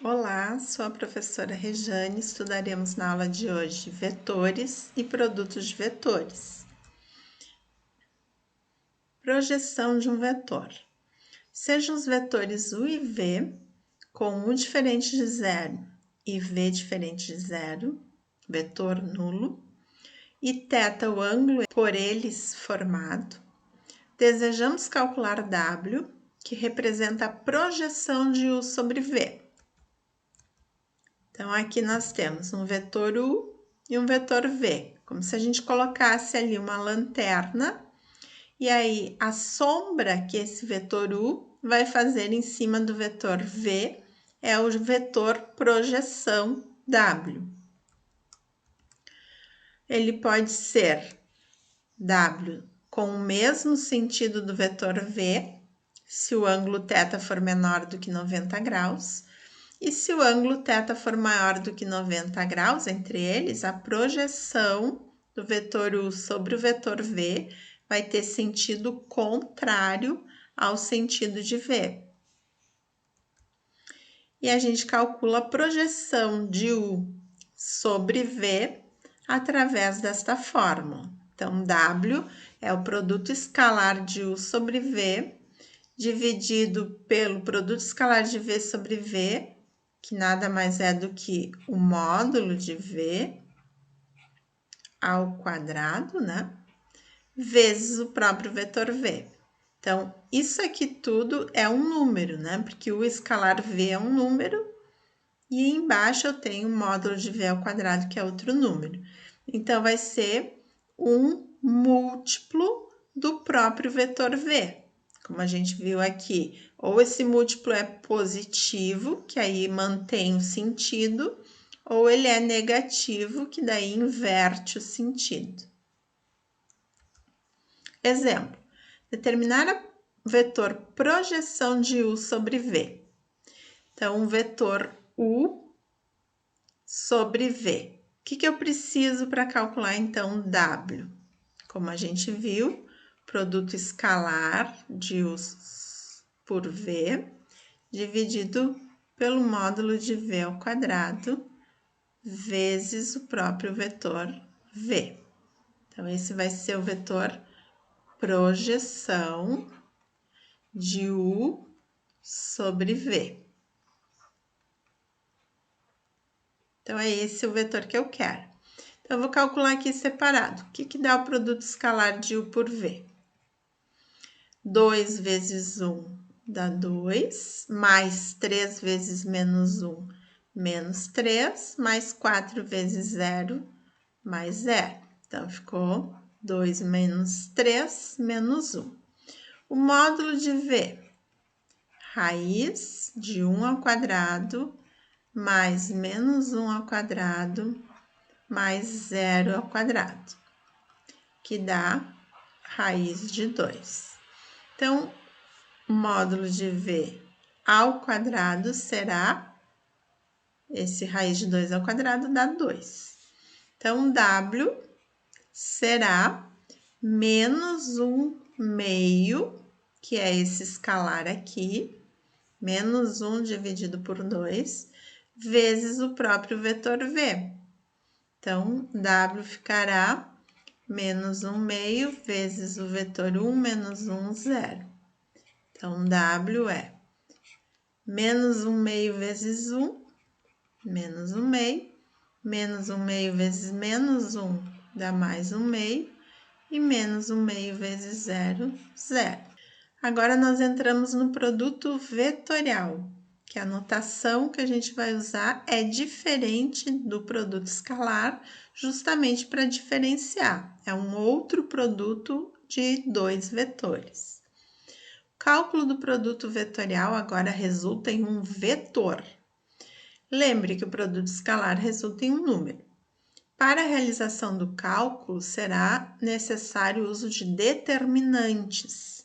Olá, sou a professora Rejane. Estudaremos na aula de hoje vetores e produtos de vetores. Projeção de um vetor. Sejam os vetores u e v com u diferente de zero e v diferente de zero, vetor nulo, e θ o ângulo por eles formado. Desejamos calcular w, que representa a projeção de u sobre v. Então, aqui nós temos um vetor U e um vetor V, como se a gente colocasse ali uma lanterna, e aí a sombra que esse vetor U vai fazer em cima do vetor V é o vetor projeção W. Ele pode ser W com o mesmo sentido do vetor V, se o ângulo θ for menor do que 90 graus, e se o ângulo θ for maior do que 90 graus entre eles, a projeção do vetor U sobre o vetor V vai ter sentido contrário ao sentido de V. E a gente calcula a projeção de U sobre V através desta fórmula. Então, W é o produto escalar de U sobre V, dividido pelo produto escalar de V sobre V, que nada mais é do que o módulo de V ao quadrado, né? Vezes o próprio vetor V. Então, isso aqui tudo é um número, né? Porque o escalar V é um número e embaixo eu tenho o módulo de V ao quadrado, que é outro número. Então, vai ser um múltiplo do próprio vetor V. Como a gente viu aqui, ou esse múltiplo é positivo, que aí mantém o sentido, ou ele é negativo, que daí inverte o sentido. Exemplo, determinar o vetor projeção de U sobre V. Então, o vetor U sobre V. O que eu preciso para calcular, então, W? Como a gente viu, produto escalar de U por V, dividido pelo módulo de V ao quadrado, vezes o próprio vetor V. Então, esse vai ser o vetor projeção de U sobre V. Então, é esse o vetor que eu quero. Então, eu vou calcular aqui separado. O que dá o produto escalar de U por V? 2 vezes 1 dá 2, mais 3 vezes menos 1, menos 3, mais 4 vezes 0, mais 0. Então, ficou 2 menos 3, menos 1. O módulo de V, raiz de 1 ao quadrado, mais menos 1 ao quadrado, mais 0 ao quadrado, que dá raiz de 2. Então, o módulo de V ao quadrado será, esse raiz de 2 ao quadrado dá 2. Então, W será menos 1 meio, que é esse escalar aqui, menos 1 dividido por 2, vezes o próprio vetor V. Então, W ficará menos 1 meio vezes o vetor 1 menos 1, 0. Então, W é menos 1 meio vezes 1, menos 1 meio, menos 1 meio vezes menos 1 dá mais 1 meio, e menos 1 meio vezes 0, 0. Agora, nós entramos no produto vetorial, que a notação que a gente vai usar é diferente do produto escalar, justamente para diferenciar. É um outro produto de dois vetores. O cálculo do produto vetorial agora resulta em um vetor. Lembre que o produto escalar resulta em um número. Para a realização do cálculo, será necessário o uso de determinantes.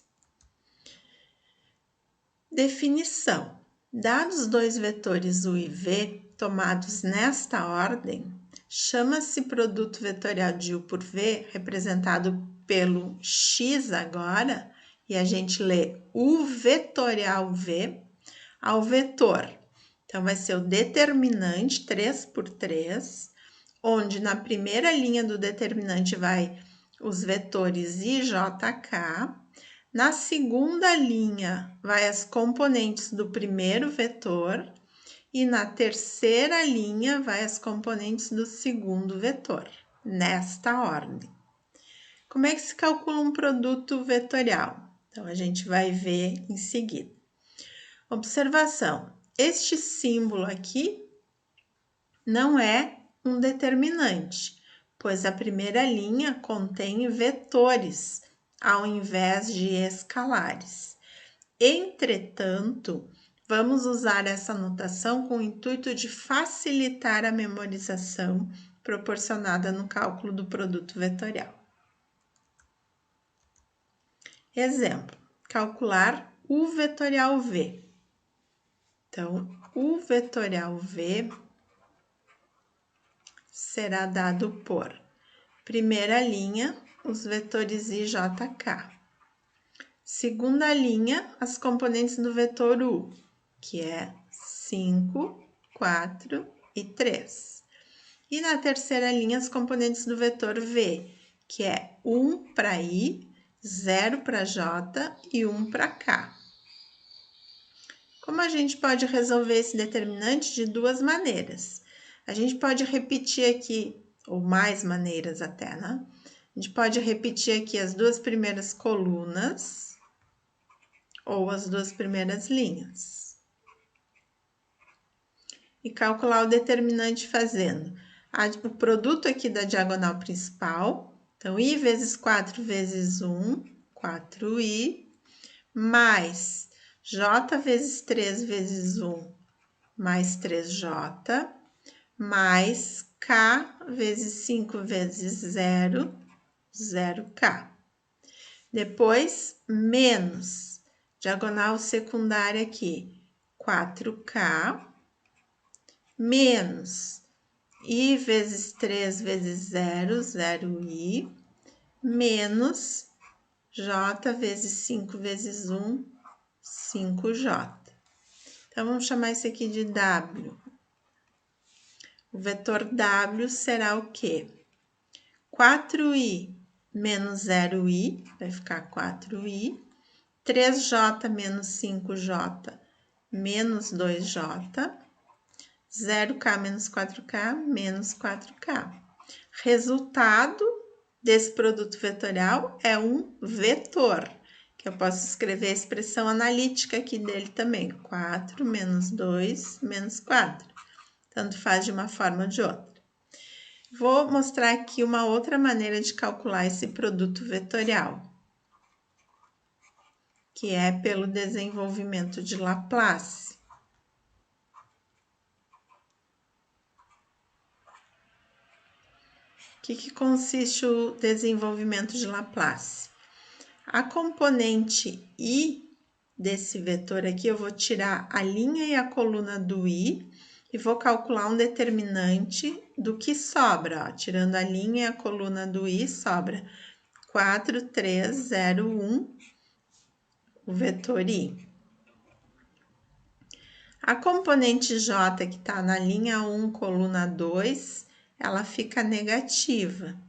Definição. Dados dois vetores U e V, tomados nesta ordem, chama-se produto vetorial de U por V, representado pelo X agora, e a gente lê U vetorial V, ao vetor. Então, vai ser o determinante 3 por 3, onde na primeira linha do determinante vai os vetores I, J, K. Na segunda linha, vai as componentes do primeiro vetor. E na terceira linha, vai as componentes do segundo vetor, nesta ordem. Como é que se calcula um produto vetorial? Então, a gente vai ver em seguida. Observação. Este símbolo aqui não é um determinante, pois a primeira linha contém vetores, ao invés de escalares. Entretanto, vamos usar essa notação com o intuito de facilitar a memorização proporcionada no cálculo do produto vetorial. Exemplo, calcular U vetorial V. Então, U vetorial V será dado por primeira linha, os vetores I, J, K. Segunda linha, as componentes do vetor U, que é 5, 4 e 3. E na terceira linha, as componentes do vetor V, que é 1 para I, 0 para J e 1 para K. Como a gente pode resolver esse determinante? De duas maneiras. A gente pode repetir aqui, ou mais maneiras até, né? A gente pode repetir aqui as duas primeiras colunas ou as duas primeiras linhas. E calcular o determinante fazendo o produto aqui da diagonal principal. Então, I vezes 4 vezes 1, 4I, mais J vezes 3 vezes 1, mais 3J, mais K vezes 5 vezes 0, 0K. Depois, menos, diagonal secundária aqui, 4K, menos I vezes 3 vezes 0, 0I, menos J vezes 5 vezes 1, 5J. Então, vamos chamar isso aqui de W. O vetor W será o quê? 4I menos 0I, vai ficar 4I. 3J menos 5J, menos 2J. 0K menos 4K, menos 4K. Resultado desse produto vetorial é um vetor, que eu posso escrever a expressão analítica aqui dele também. 4 menos 2 menos 4. Tanto faz de uma forma ou de outra. Vou mostrar aqui uma outra maneira de calcular esse produto vetorial, que é pelo desenvolvimento de Laplace. O que consiste o desenvolvimento de Laplace? A componente I desse vetor aqui, eu vou tirar a linha e a coluna do I e vou calcular um determinante do que sobra. Ó. Tirando a linha e a coluna do I, sobra 4, 3, 0, 1, o vetor I. A componente J, que está na linha 1, coluna 2, ela fica negativa.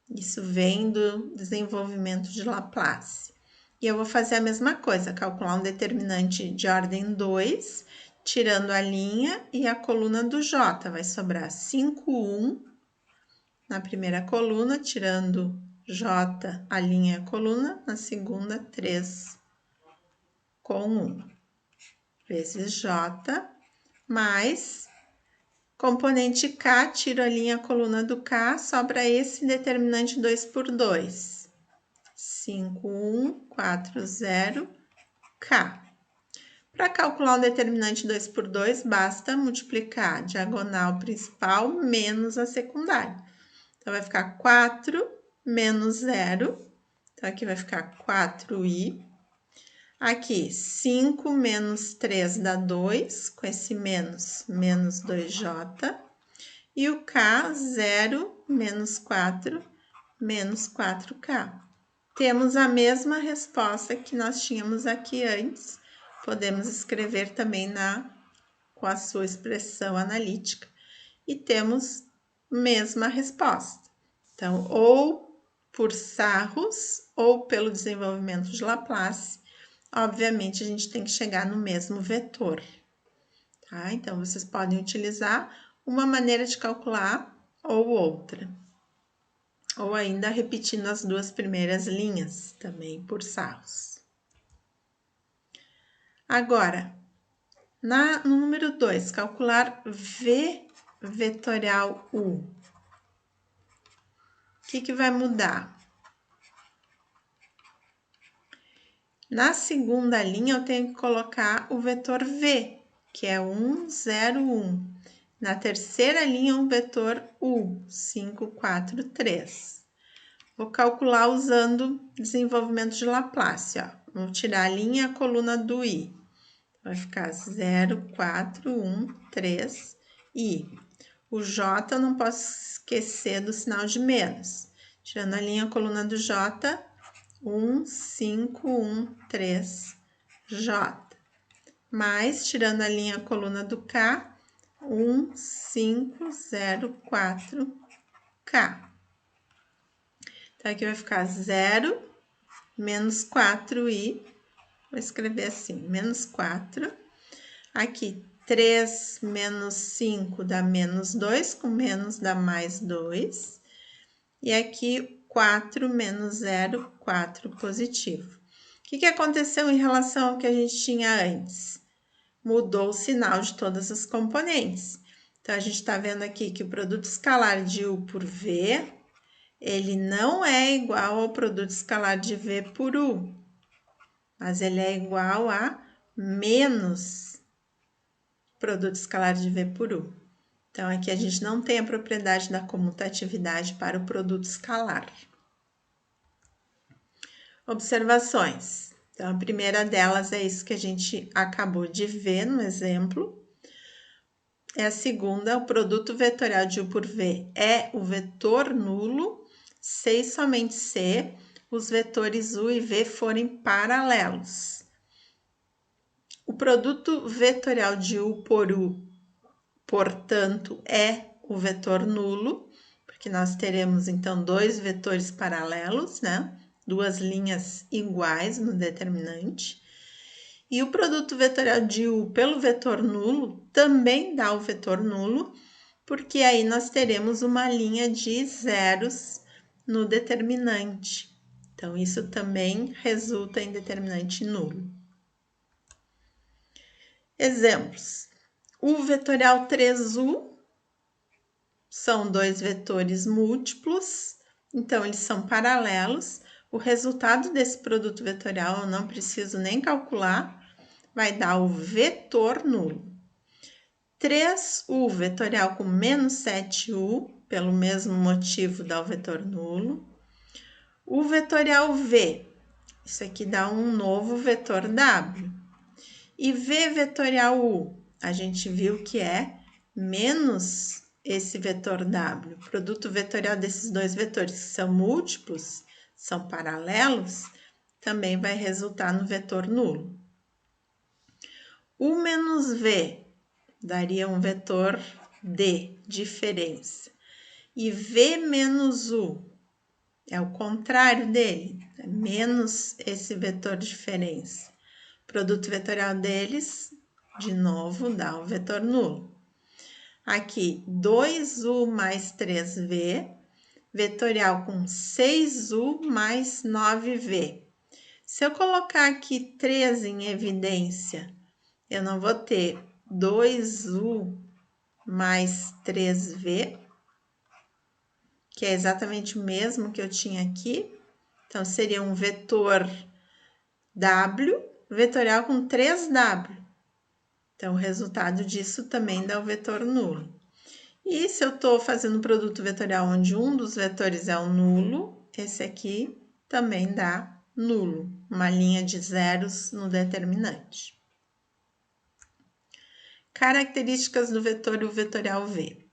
Isso vem do desenvolvimento de Laplace. E eu vou fazer a mesma coisa, calcular um determinante de ordem 2, tirando a linha e a coluna do J. Vai sobrar 5, 1 na primeira coluna, tirando J, a linha e a coluna, na segunda, 3 com 1, vezes J, mais componente K, tiro a linha e a coluna do K, sobra esse determinante 2 por 2. 5, 1, 4, 0, K. Para calcular o determinante 2 por 2, basta multiplicar a diagonal principal menos a secundária. Então, vai ficar 4 menos 0. Então, aqui vai ficar 4i. Aqui, 5 menos 3 dá 2. Com esse menos, menos 2j. E o k, 0 menos 4, menos 4k. Temos a mesma resposta que nós tínhamos aqui antes. Podemos escrever também na com a sua expressão analítica e temos mesma resposta. Então, ou por Sarrus ou pelo desenvolvimento de Laplace, obviamente a gente tem que chegar no mesmo vetor. Tá? Então, vocês podem utilizar uma maneira de calcular ou outra. Ou ainda repetindo as duas primeiras linhas, também por Sarrus. Agora, no número 2, calcular V vetorial U. O que vai mudar? Na segunda linha, eu tenho que colocar o vetor V, que é 1, 0, 1. Na terceira linha, um vetor U, 5, 4, 3. Vou calcular usando desenvolvimento de Laplace. Ó. Vou tirar a linha e a coluna do I. Vai ficar 0, 4, 1, 3, I. O J eu não posso esquecer do sinal de menos. Tirando a linha, a coluna do J, 1, 5, 1, 3, J. Mais, tirando a linha, a coluna do K, 1, 5, 0, 4, K. Então, aqui vai ficar 0, menos 4i. Vou escrever assim, menos 4. Aqui, 3 menos 5 dá menos 2, com menos dá mais 2. E aqui, 4 menos 0, 4 positivo. O que aconteceu em relação ao que a gente tinha antes? Mudou o sinal de todas as componentes. Então, a gente está vendo aqui que o produto escalar de U por V, ele não é igual ao produto escalar de V por U, mas ele é igual a menos produto escalar de V por U. Então, aqui a gente não tem a propriedade da comutatividade para o produto escalar. Observações. Então, a primeira delas é isso que a gente acabou de ver no exemplo. É a segunda, o produto vetorial de U por V é o vetor nulo, se e somente se os vetores U e V forem paralelos. O produto vetorial de U por U, portanto, é o vetor nulo, porque nós teremos, então, dois vetores paralelos, né? Duas linhas iguais no determinante. E o produto vetorial de U pelo vetor nulo também dá o vetor nulo, porque aí nós teremos uma linha de zeros no determinante. Então, isso também resulta em determinante nulo. Exemplos. U vetorial 3U são dois vetores múltiplos, então eles são paralelos. O resultado desse produto vetorial eu não preciso nem calcular, vai dar o vetor nulo. 3U vetorial com menos 7U, pelo mesmo motivo dá o vetor nulo. O vetorial V, isso aqui dá um novo vetor W. E V vetorial U, a gente viu que é menos esse vetor W. O produto vetorial desses dois vetores que são múltiplos, são paralelos, também vai resultar no vetor nulo. U menos V daria um vetor D, diferença. E V menos U é o contrário dele, é menos esse vetor diferença. O produto vetorial deles, de novo, dá o vetor nulo. Aqui, 2U mais 3V, vetorial com 6U mais 9V. Se eu colocar aqui 3 em evidência, eu não vou ter 2U mais 3V, que é exatamente o mesmo que eu tinha aqui. Então, seria um vetor W, vetorial com 3W. Então, o resultado disso também dá o vetor nulo. E se eu estou fazendo um produto vetorial onde um dos vetores é o nulo, esse aqui também dá nulo, uma linha de zeros no determinante. Características do vetor e o vetorial V.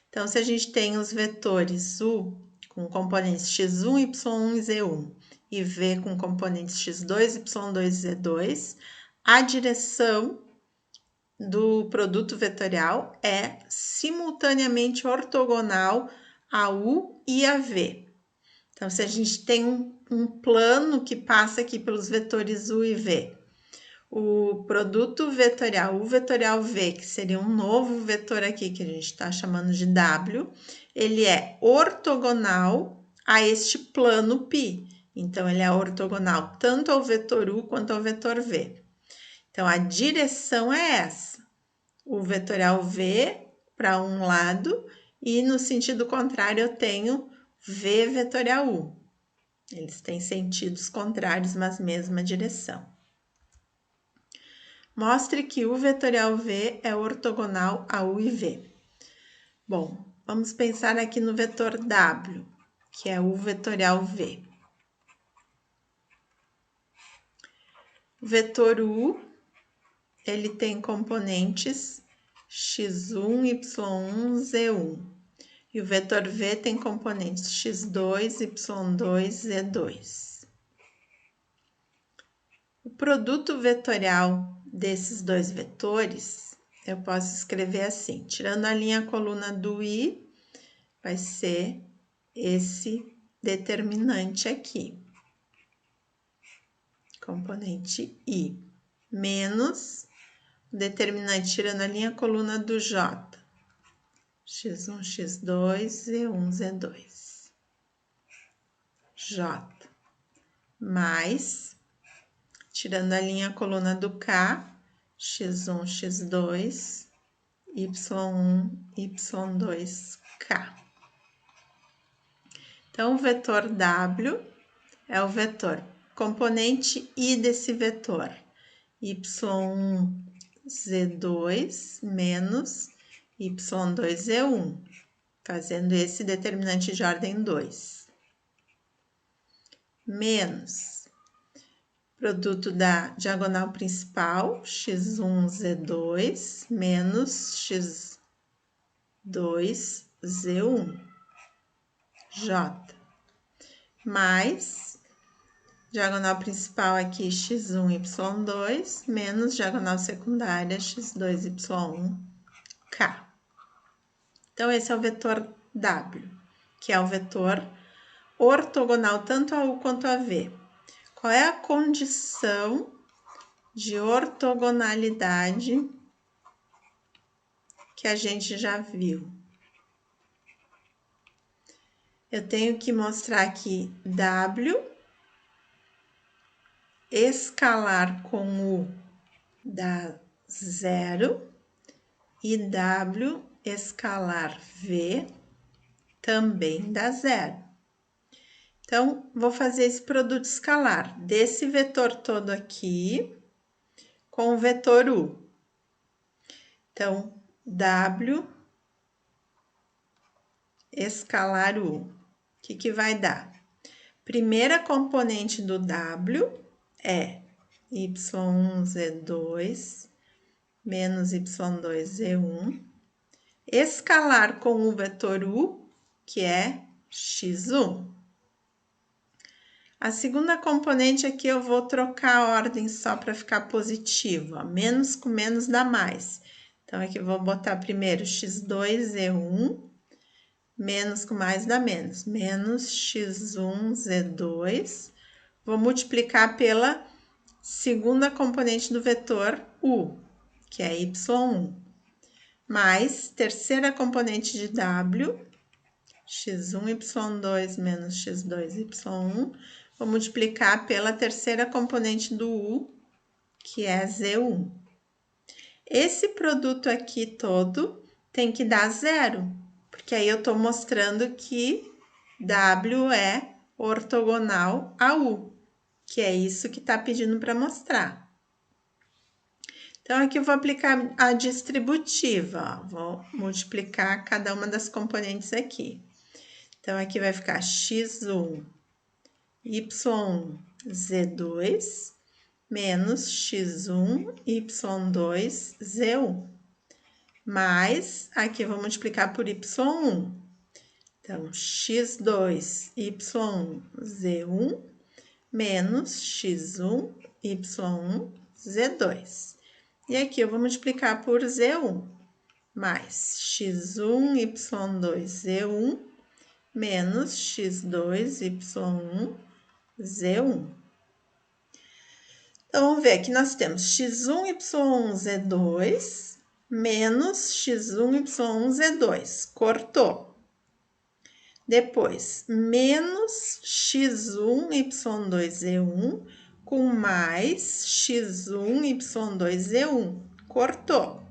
Então, se a gente tem os vetores U com componentes x1, y1 e z1 e V com componentes x2, y2 e z2, a direção do produto vetorial é simultaneamente ortogonal a U e a V. Então, se a gente tem um plano que passa aqui pelos vetores U e V, o produto vetorial, o vetorial V, que seria um novo vetor aqui, que a gente está chamando de W, ele é ortogonal a este plano π. Então, ele é ortogonal tanto ao vetor U quanto ao vetor V. Então, a direção é essa. O vetorial V para um lado e no sentido contrário eu tenho V vetorial U. Eles têm sentidos contrários, mas mesma direção. Mostre que U vetorial V é ortogonal a U e V. Bom, vamos pensar aqui no vetor W, que é U vetorial V. O vetor U, ele tem componentes x1, y1, z1. E o vetor V tem componentes x2, y2, z2. O produto vetorial desses dois vetores, eu posso escrever assim, tirando a linha coluna do I, vai ser esse determinante aqui, componente I, menos o determinante tirando a linha coluna do J, x1, x2, z1, z2, J, mais, tirando a linha coluna do K, x1, x2, y1, y2, k. Então, o vetor W é o vetor componente I desse vetor, y1, z2 menos y2, z1, fazendo esse determinante de ordem 2. Menos produto da diagonal principal, x1, z2, menos x2, z1, J, mais diagonal principal aqui, x1, y2, menos diagonal secundária, x2, y1, k. Então, esse é o vetor W, que é o vetor ortogonal tanto a U quanto a V. Qual é a condição de ortogonalidade que a gente já viu? Eu tenho que mostrar aqui W escalar com U dá 0 e W escalar V também dá 0. Então, vou fazer esse produto escalar desse vetor todo aqui com o vetor U. Então, W escalar U. O que vai dar? Primeira componente do W é y1, z2, menos y2, z1, escalar com o vetor U, que é x1. A segunda componente aqui eu vou trocar a ordem só para ficar positivo, ó. Menos com menos dá mais. Então, aqui eu vou botar primeiro x2, z1, menos com mais dá menos. Menos x1, z2. Vou multiplicar pela segunda componente do vetor U, que é y1. Mais terceira componente de W, x1, y2 menos x2, y1. Vou multiplicar pela terceira componente do U, que é z1. Esse produto aqui todo tem que dar 0, porque aí eu estou mostrando que W é ortogonal a U, que é isso que está pedindo para mostrar. Então, aqui eu vou aplicar a distributiva, ó. Vou multiplicar cada uma das componentes aqui. Então, aqui vai ficar x1, y1, z2, menos x1, y2, z1. Mais, aqui eu vou multiplicar por y1. Então, x2, y1, z1, menos x1, y1, z2. E aqui eu vou multiplicar por Z1, mais x1, y2, Z1, menos x2, y1, Z1. Então, vamos ver, aqui nós temos x1, y1, Z2, menos x1, y1, Z2. Cortou. Depois, menos x1, y2, Z1, com mais x1, y2, Z1. Cortou.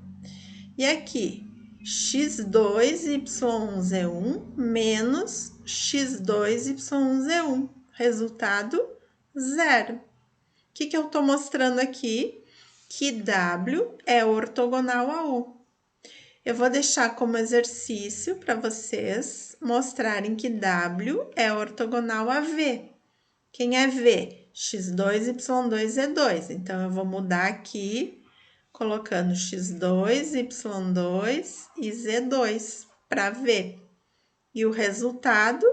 E aqui, x2, y1, Z1, menos x2, y1, Z1. Resultado, zero. O que eu estou mostrando aqui? Que W é ortogonal a U. Eu vou deixar como exercício para vocês mostrarem que W é ortogonal a V. Quem é V? X2, Y2, Z2. Então, eu vou mudar aqui, colocando X2, Y2 e Z2 para V. E o resultado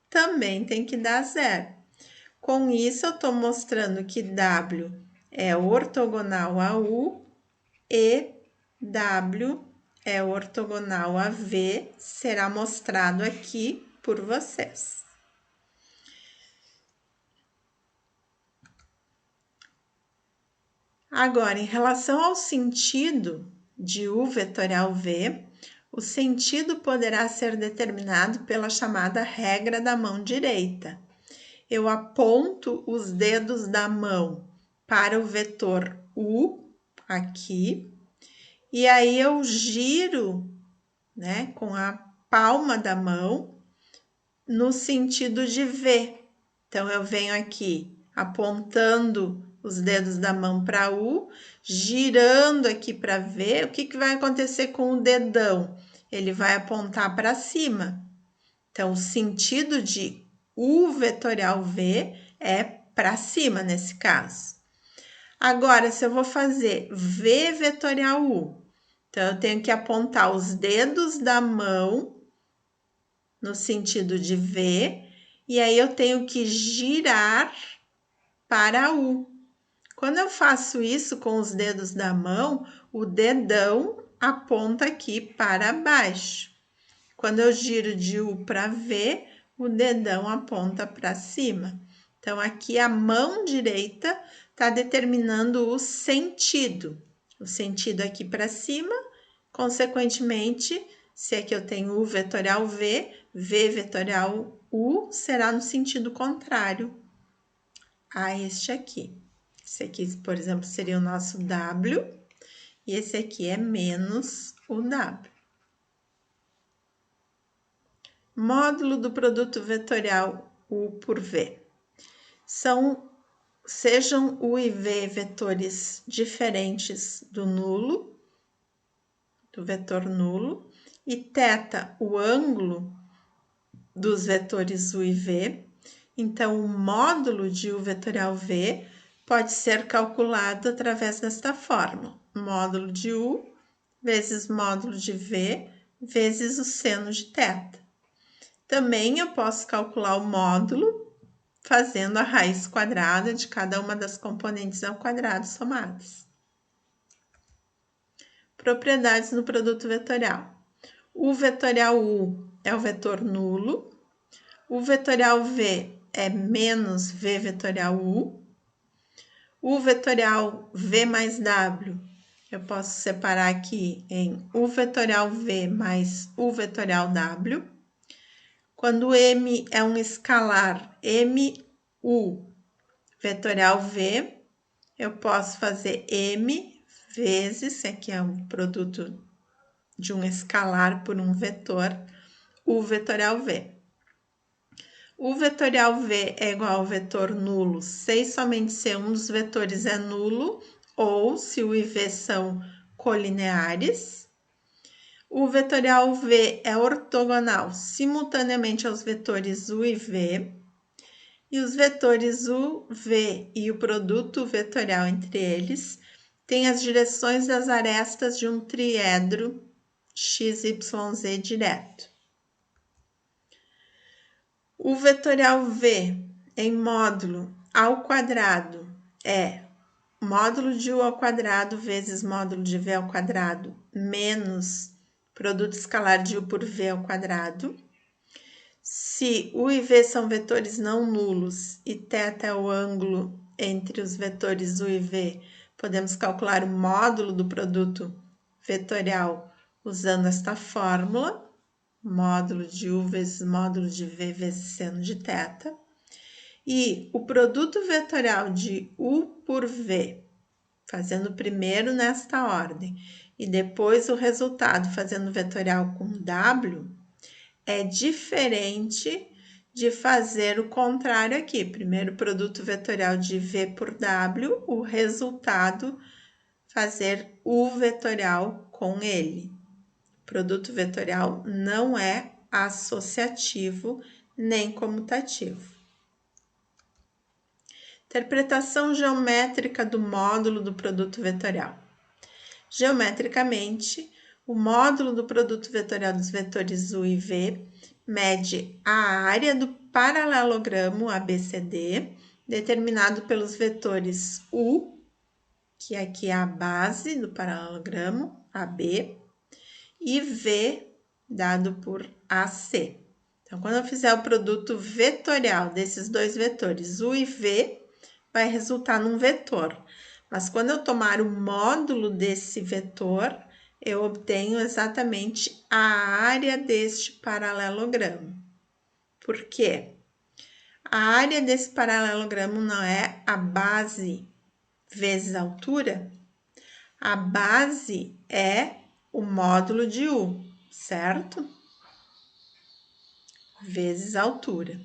também tem que dar zero. Com isso, eu estou mostrando que W é ortogonal a U e W é ortogonal a V, será mostrado aqui por vocês. Agora, em relação ao sentido de U vetorial V, o sentido poderá ser determinado pela chamada regra da mão direita. Eu aponto os dedos da mão para o vetor U, aqui, e aí eu giro, né, com a palma da mão no sentido de V. Então, eu venho aqui apontando os dedos da mão para U, girando aqui para V. O que vai acontecer com o dedão? Ele vai apontar para cima. Então, o sentido de U vetorial V é para cima nesse caso. Agora, se eu vou fazer V vetorial U, então eu tenho que apontar os dedos da mão no sentido de V, e aí eu tenho que girar para U. Quando eu faço isso com os dedos da mão, o dedão aponta aqui para baixo. Quando eu giro de U para V, o dedão aponta para cima. Então, aqui a mão direita está determinando o sentido. O sentido aqui para cima, consequentemente, se aqui eu tenho U vetorial V, V vetorial U será no sentido contrário a este aqui. Esse aqui, por exemplo, seria o nosso W, e esse aqui é menos o W. Módulo do produto vetorial U por V. Sejam U e V vetores diferentes do nulo, do vetor nulo, e θ o ângulo dos vetores U e V. Então, o módulo de U vetorial V pode ser calculado através desta fórmula. Módulo de U vezes módulo de V vezes o seno de θ. Também eu posso calcular o módulo fazendo a raiz quadrada de cada uma das componentes ao quadrado somadas. Propriedades no produto vetorial. U vetorial U é o vetor nulo. U vetorial V é menos V vetorial U. U vetorial V mais W, eu posso separar aqui em U vetorial V mais U vetorial W. Quando M é um escalar, MU vetorial V, eu posso fazer M vezes, aqui é um produto de um escalar por um vetor, U vetorial V. O vetorial V é igual ao vetor nulo se somente se um dos vetores é nulo ou se U e V são colineares. O vetorial V é ortogonal simultaneamente aos vetores U e V. E os vetores U, V e o produto vetorial entre eles têm as direções das arestas de um triedro XYZ direto. O vetorial V em módulo ao quadrado é módulo de U ao quadrado vezes módulo de V ao quadrado menos produto escalar de U por V ao quadrado. Se U e V são vetores não nulos e θ é o ângulo entre os vetores U e V, podemos calcular o módulo do produto vetorial usando esta fórmula, módulo de U vezes módulo de V vezes seno de θ. E o produto vetorial de U por V, fazendo primeiro nesta ordem, e depois o resultado fazendo vetorial com W, é diferente de fazer o contrário aqui. Primeiro produto vetorial de V por W, o resultado fazer U vetorial com ele. Produto vetorial não é associativo nem comutativo. Interpretação geométrica do módulo do produto vetorial. Geometricamente, o módulo do produto vetorial dos vetores U e V mede a área do paralelogramo ABCD, determinado pelos vetores U, que aqui é a base do paralelogramo, AB, e V, dado por AC. Então, quando eu fizer o produto vetorial desses dois vetores, U e V, vai resultar num vetor. Mas quando eu tomar o módulo desse vetor, eu obtenho exatamente a área deste paralelogramo. Por quê? A área desse paralelogramo não é a base vezes a altura? A base é o módulo de U, certo? Vezes a altura.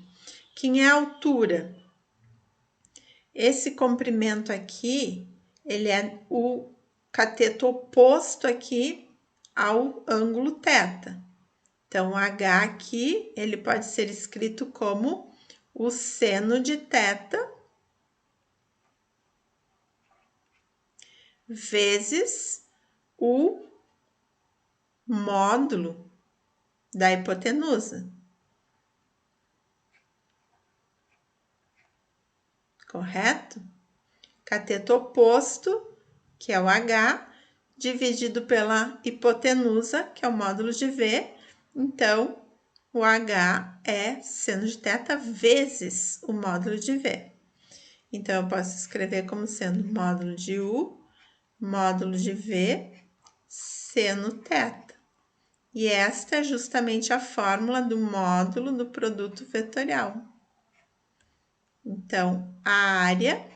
Quem é a altura? Esse comprimento aqui, ele é o cateto oposto aqui ao ângulo θ. Então, o H aqui, ele pode ser escrito como o seno de θ vezes o módulo da hipotenusa. Correto? Cateto oposto, que é o H, dividido pela hipotenusa, que é o módulo de V. Então, o H é seno de θ vezes o módulo de V. Então, eu posso escrever como sendo módulo de U, módulo de V, seno θ. E esta é justamente a fórmula do módulo do produto vetorial. Então, a área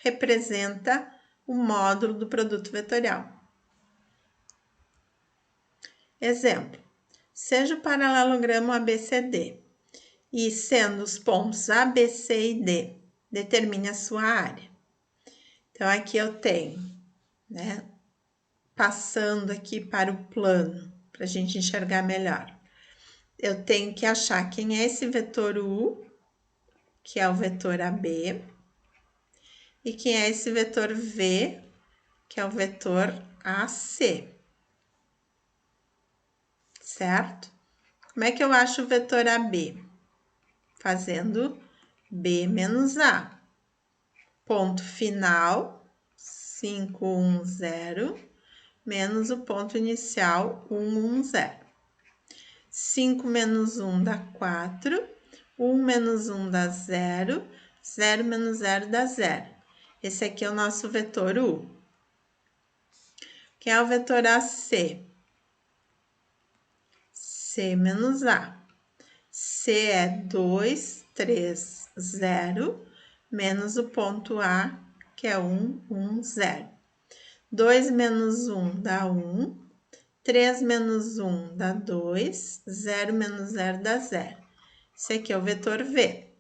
representa o módulo do produto vetorial. Exemplo, seja o paralelogramo ABCD e sendo os pontos A, B, C e D, determine a sua área. Então, aqui eu tenho, né, passando aqui para o plano, para a gente enxergar melhor. Eu tenho que achar quem é esse vetor U, que é o vetor AB, e quem é esse vetor V, que é o vetor AC. Certo? Como é que eu acho o vetor AB? Fazendo B menos A. Ponto final, 5, 1, 0, menos o ponto inicial, 1, 1, 0. 5 menos 1 dá 4, 1 menos 1 dá 0, 0 menos 0 dá 0. Esse aqui é o nosso vetor U. Quem é o vetor AC? C menos A. C é 2, 3, 0, menos o ponto A, que é 1, 1, 0. 2 menos 1 dá 1, 3 menos 1 dá 2, 0 menos 0 dá 0. Esse aqui é o vetor V.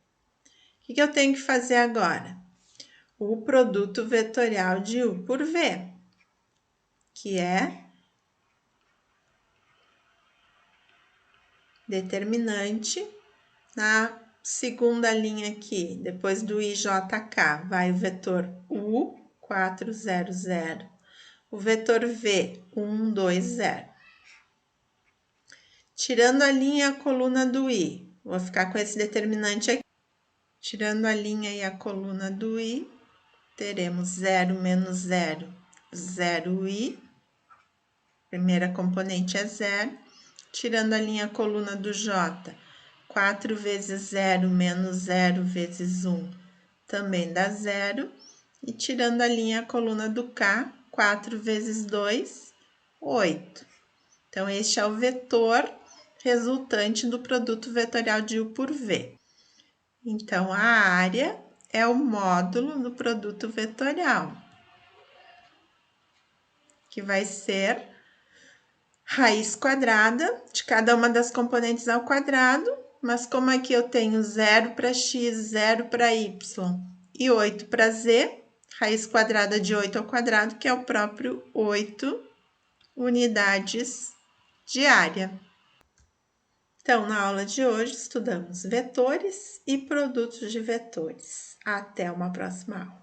O que eu tenho que fazer agora? O produto vetorial de U por V, que é determinante. Na segunda linha aqui, depois do IJK, vai o vetor U, 4, 0, 0. O vetor V, 1, 2, 0. Tirando a linha e a coluna do I, vou ficar com esse determinante aqui. Tirando a linha e a coluna do I, teremos 0 menos 0, 0i. Primeira componente é 0. Tirando a linha coluna do J, 4 vezes 0 menos 0 vezes 1 também dá 0. E tirando a linha coluna do K, 4 vezes 2, 8. Então, este é o vetor resultante do produto vetorial de U por V. Então, a área é o módulo do produto vetorial, que vai ser raiz quadrada de cada uma das componentes ao quadrado, mas como aqui eu tenho 0 para x, 0 para y e 8 para z, raiz quadrada de 8 ao quadrado, que é o próprio 8 unidades de área. Então, na aula de hoje, estudamos vetores e produtos de vetores. Até uma próxima aula.